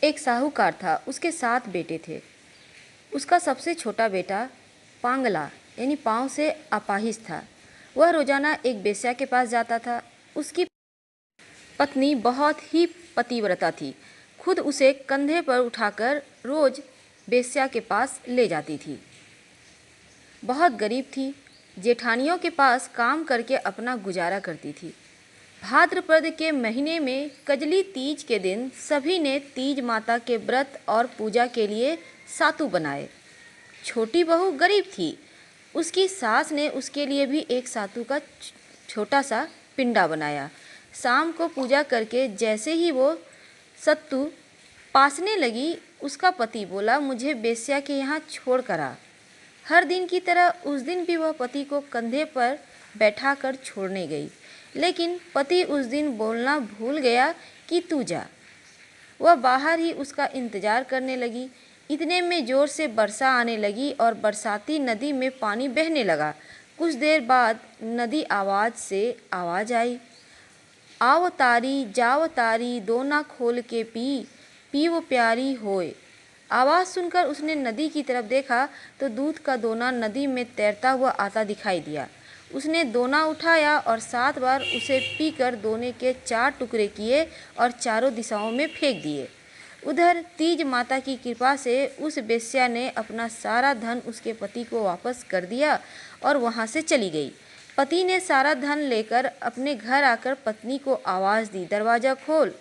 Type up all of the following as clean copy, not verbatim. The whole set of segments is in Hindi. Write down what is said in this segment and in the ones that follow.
एक साहूकार था, उसके 7 बेटे थे। उसका सबसे छोटा बेटा पांगला यानी पाँव से अपाहिज था। वह रोजाना एक बेश्या के पास जाता था। उसकी पत्नी बहुत ही पतिव्रता थी, खुद उसे कंधे पर उठाकर रोज बेश्या के पास ले जाती थी। बहुत गरीब थी, जेठानियों के पास काम करके अपना गुजारा करती थी। भाद्रपद के महीने में कजली तीज के दिन सभी ने तीज माता के व्रत और पूजा के लिए सातु बनाए। छोटी बहू गरीब थी, उसकी सास ने उसके लिए भी एक सातु का छोटा सा पिंडा बनाया। शाम को पूजा करके जैसे ही वो सत्तू पासने लगी, उसका पति बोला, मुझे बेश्या के यहाँ छोड़ कर आ। हर दिन की तरह उस दिन भी वह पति को कंधे पर बैठाकर छोड़ने गई, लेकिन पति उस दिन बोलना भूल गया कि तू जा। वह बाहर ही उसका इंतजार करने लगी। इतने में जोर से वर्षा आने लगी और बरसाती नदी में पानी बहने लगा। कुछ देर बाद नदी आवाज से आवाज आई, आओ तारी जाओ तारी दोना खोल के पी वो प्यारी होए। आवाज़ सुनकर उसने नदी की तरफ देखा तो दूध का दोना नदी में तैरता हुआ आता दिखाई दिया। उसने दोना उठाया और 7 बार उसे पीकर दोने के 4 टुकड़े किए और चारों दिशाओं में फेंक दिए। उधर तीज माता की कृपा से उस बेश्या ने अपना सारा धन उसके पति को वापस कर दिया और वहाँ से चली गई। पति ने सारा धन लेकर अपने घर आकर पत्नी को आवाज़ दी, दरवाज़ा खोल।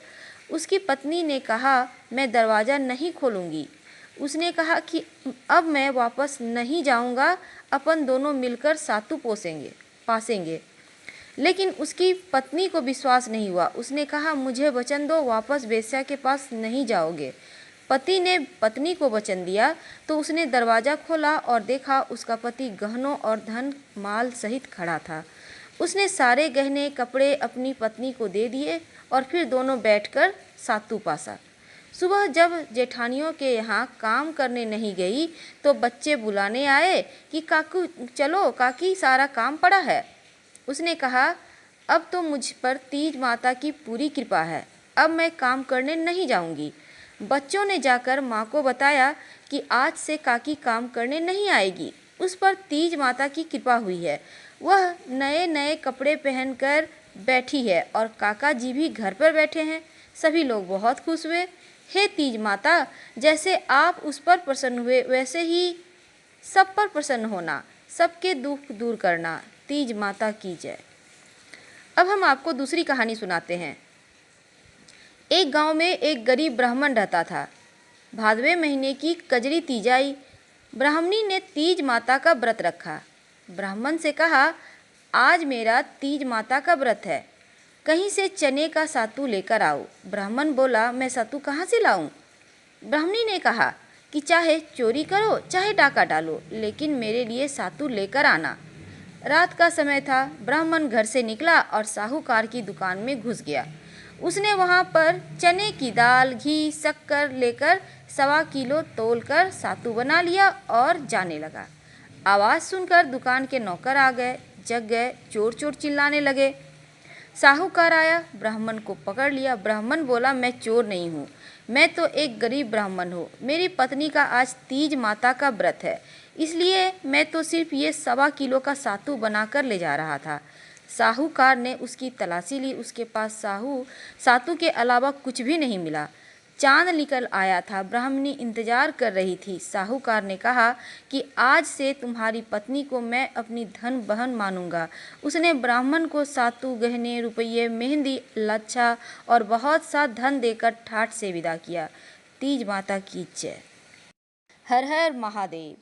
उसकी पत्नी ने कहा, मैं दरवाज़ा नहीं खोलूँगी। उसने कहा कि अब मैं वापस नहीं जाऊँगा, अपन दोनों मिलकर सातु पासेंगे। लेकिन उसकी पत्नी को विश्वास नहीं हुआ। उसने कहा, मुझे वचन दो, वापस बेश्या के पास नहीं जाओगे। पति ने पत्नी को वचन दिया तो उसने दरवाज़ा खोला और देखा उसका पति गहनों और धन माल सहित खड़ा था। उसने सारे गहने कपड़े अपनी पत्नी को दे दिए और फिर दोनों बैठकर सातु पासा। सुबह जब जेठानियों के यहाँ काम करने नहीं गई तो बच्चे बुलाने आए कि काकू चलो, काकी सारा काम पड़ा है। उसने कहा, अब तो मुझ पर तीज माता की पूरी कृपा है, अब मैं काम करने नहीं जाऊंगी। बच्चों ने जाकर माँ को बताया कि आज से काकी काम करने नहीं आएगी, उस पर तीज माता की कृपा हुई है। वह नए नए कपड़े पहनकर बैठी है और काका जी भी घर पर बैठे हैं। सभी लोग बहुत खुश हुए। हे तीज माता, जैसे आप उस पर प्रसन्न हुए वैसे ही सब पर प्रसन्न होना, सबके दुख दूर करना। तीज माता की जय। अब हम आपको दूसरी कहानी सुनाते हैं। एक गांव में एक गरीब ब्राह्मण रहता था। भादवे महीने की कजरी तीज आई। ब्राह्मणी ने तीज माता का व्रत रखा। ब्राह्मण से कहा, आज मेरा तीज माता का व्रत है, कहीं से चने का सातू लेकर आओ। ब्राह्मण बोला, मैं सातू कहाँ से लाऊं? ब्राह्मणी ने कहा कि चाहे चोरी करो चाहे डाका डालो, लेकिन मेरे लिए सातू लेकर आना। रात का समय था। ब्राह्मण घर से निकला और साहूकार की दुकान में घुस गया। उसने वहां पर चने की दाल, घी, शक्कर लेकर 1.25 किलो तोलकर सातू बना लिया और जाने लगा। आवाज़ सुनकर दुकान के नौकर आ गए, जग गए, चोर चोर चिल्लाने लगे। साहूकार आया, ब्राह्मण को पकड़ लिया। ब्राह्मण बोला, मैं चोर नहीं हूँ, मैं तो एक गरीब ब्राह्मण हूँ। मेरी पत्नी का आज तीज माता का व्रत है, इसलिए मैं तो सिर्फ ये 1.25 किलो का सातू बनाकर ले जा रहा था। साहूकार ने उसकी तलाशी ली। उसके पास सातू के अलावा कुछ भी नहीं मिला। चांद निकल आया था। ब्राह्मणी इंतजार कर रही थी। साहूकार ने कहा कि आज से तुम्हारी पत्नी को मैं अपनी धन बहन मानूंगा। उसने ब्राह्मण को सातू, गहने, रुपये, मेहंदी, लच्छा और बहुत सा धन देकर ठाठ से विदा किया। तीज माता की जय। हर हर महादेव।